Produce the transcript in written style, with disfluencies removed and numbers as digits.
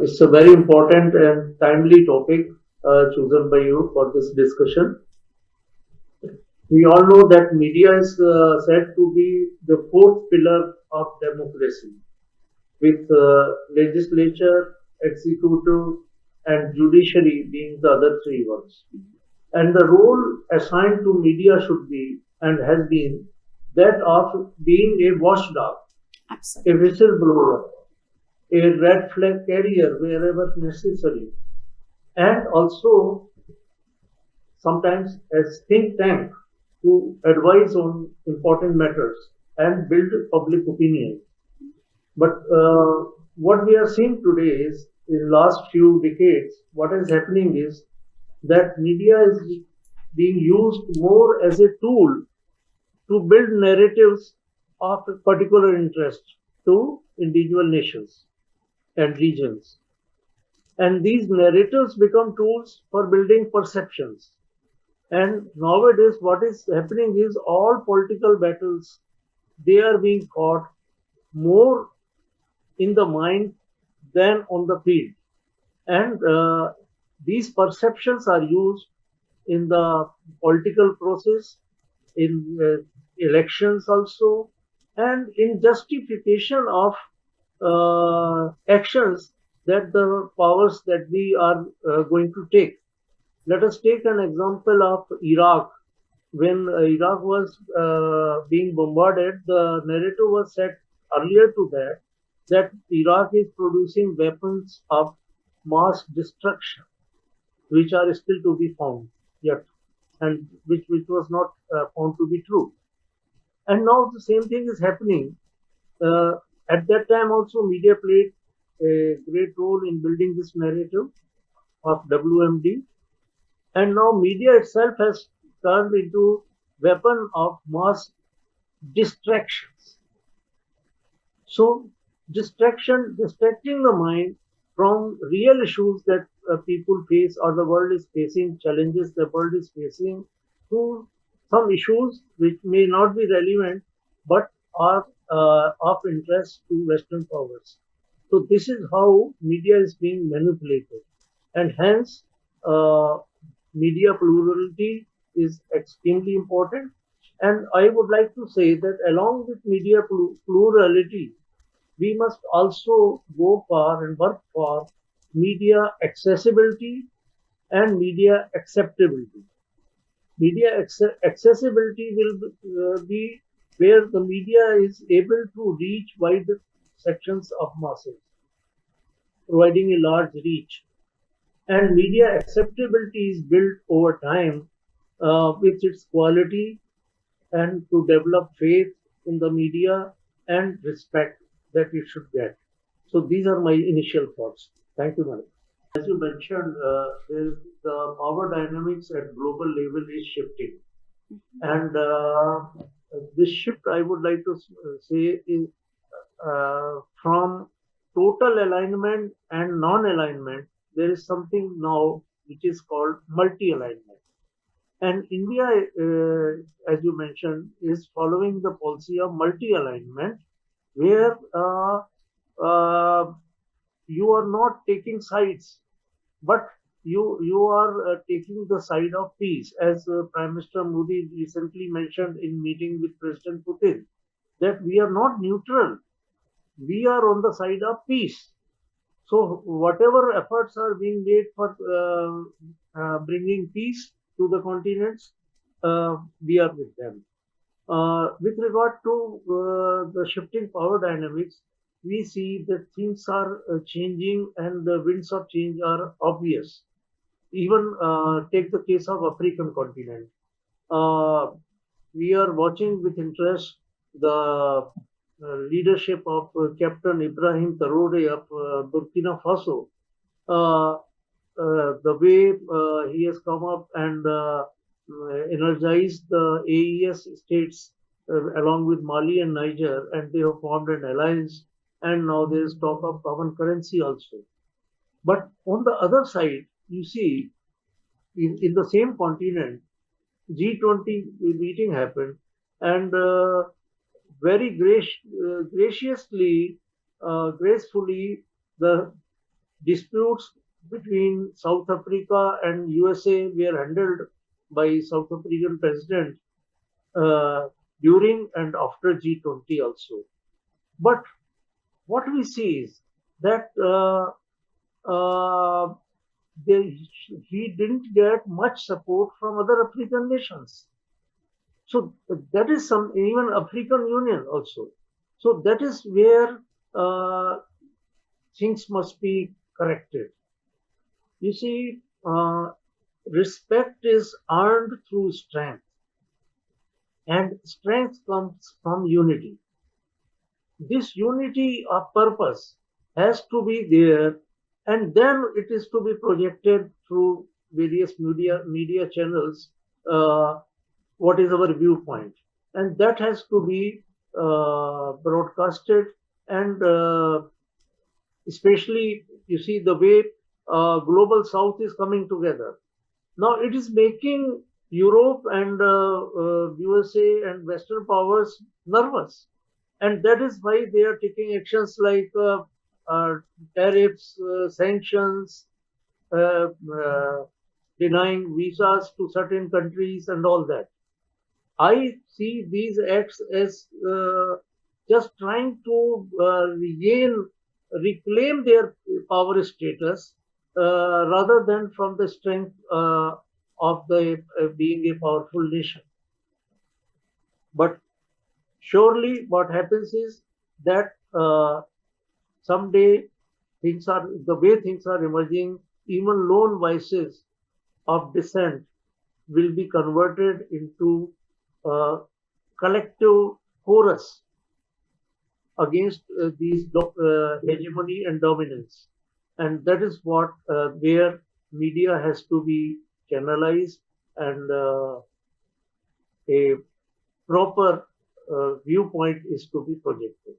It's a very important and timely topic chosen by you for this discussion. We all know that media is said to be the fourth pillar of democracy, with legislature, executive, and judiciary being the other three ones. And the role assigned to media should be and has been that of being a watchdog, a Absolutely. whistleblower, a red flag carrier wherever necessary, and also sometimes as think tank to advise on important matters and build public opinion. But what we are seeing today is in last few decades, what is happening is that media is being used more as a tool to build narratives of particular interest to individual nations and regions. And these narratives become tools for building perceptions. And nowadays, what is happening is all political battles, they are being fought more in the mind than on the field. And these perceptions are used in the political process, in elections also, and in justification of actions that the powers that we are going to take. Let us take an example of Iraq. When Iraq was being bombarded, the narrative was set earlier to that Iraq is producing weapons of mass destruction, which are still to be found yet, and which was not found to be true. And now the same thing is happening. Uh, at that time, also media played a great role in building this narrative of WMD, and now media itself has turned into weapon of mass distractions. So distracting the mind from real issues that people face or the world is facing, challenges the world is facing, to some issues which may not be relevant but are of interest to Western powers. So this is how media is being manipulated, and hence uh, media plurality is extremely important. And I would like to say that along with media plurality, we must also go for and work for media accessibility and media acceptability. Media accessibility will be where the media is able to reach wide sections of masses, providing a large reach. And media acceptability is built over time with its quality and to develop faith in the media and respect that it should get. So these are my initial thoughts. Thank you, Malik. As you mentioned, the power dynamics at global level is shifting, and this shift I would like to say is from total alignment and non-alignment. There is something now which is called multi-alignment. And India, as you mentioned, is following the policy of multi-alignment, where uh, you are not taking sides, but you are taking the side of peace, as Prime Minister Modi recently mentioned in meeting with President Putin, that we are not neutral, we are on the side of peace. So whatever efforts are being made for bringing peace to the continents, we are with them. With regard to the shifting power dynamics, we see that things are changing and the winds of change are obvious. Even take the case of African continent. Uh, we are watching with interest the leadership of Captain Ibrahim Traore of Burkina Faso. Uh, the way he has come up and energized the AES states along with Mali and Niger, and they have formed an alliance. And now there is talk of common currency also. But on the other side, you see, in the same continent, G20 meeting happened, and very graciously, gracefully the disputes between South Africa and USA were handled by South African president uh, during and after G20 also. But what we see is that uh, he didn't get much support from other African nations. So that is some even African Union also. So that is where uh, things must be corrected. You see, respect is earned through strength, and strength comes from unity. This unity of purpose has to be there, and then it is to be projected through various media channels. What is our viewpoint, and that has to be broadcasted, and especially you see the way global south is coming together now. It is making Europe and USA and Western powers nervous, and that is why they are taking actions like uh, tariffs, sanctions, uh, uh, denying visas to certain countries, and all that. I see these acts as just trying to reclaim their power status rather than from the strength of the being a powerful nation. But surely, what happens is that someday things are the way things are emerging. Even lone voices of dissent will be converted into uh, collective chorus against these hegemony and dominance. And that is what where media has to be channelized, and a proper viewpoint is to be projected.